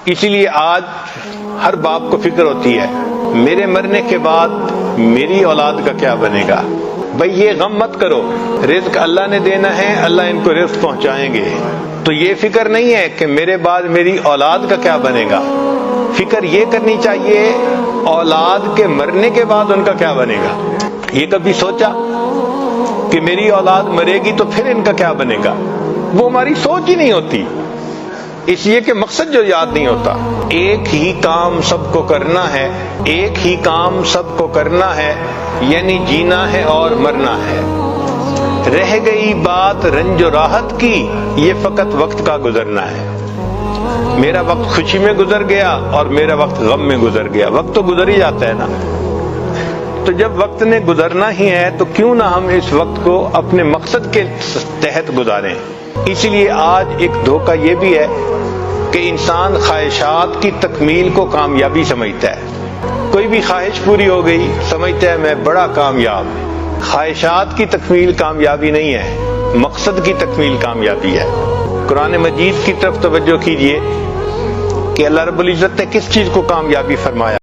اسی لیے آج ہر باپ کو فکر ہوتی ہے میرے مرنے کے بعد میری اولاد کا کیا بنے گا۔ بھئی یہ غم مت کرو، رزق اللہ نے دینا ہے، اللہ ان کو رزق پہنچائیں گے۔ تو یہ فکر نہیں ہے کہ میرے بعد میری اولاد کا کیا بنے گا، فکر یہ کرنی چاہیے اولاد کے مرنے کے بعد ان کا کیا بنے گا۔ یہ کبھی سوچا کہ میری اولاد مرے گی تو پھر ان کا کیا بنے گا؟ وہ ہماری سوچ ہی نہیں ہوتی، اس لیے کہ مقصد جو یاد نہیں ہوتا۔ ایک ہی کام سب کو کرنا ہے، ایک ہی کام سب کو کرنا ہے، یعنی جینا ہے اور مرنا ہے۔ رہ گئی بات رنج و راحت کی، یہ فقط وقت کا گزرنا ہے۔ میرا وقت خوشی میں گزر گیا اور میرا وقت غم میں گزر گیا، وقت تو گزر ہی جاتا ہے نا۔ تو جب وقت نے گزرنا ہی ہے تو کیوں نہ ہم اس وقت کو اپنے مقصد کے تحت گزاریں۔ اسی لیے آج ایک دھوکہ یہ بھی ہے کہ انسان خواہشات کی تکمیل کو کامیابی سمجھتا ہے۔ کوئی بھی خواہش پوری ہو گئی سمجھتا ہے میں بڑا کامیاب۔ خواہشات کی تکمیل کامیابی نہیں ہے، مقصد کی تکمیل کامیابی ہے۔ قرآن مجید کی طرف توجہ کیجئے کہ اللہ رب العزت نے کس چیز کو کامیابی فرمایا۔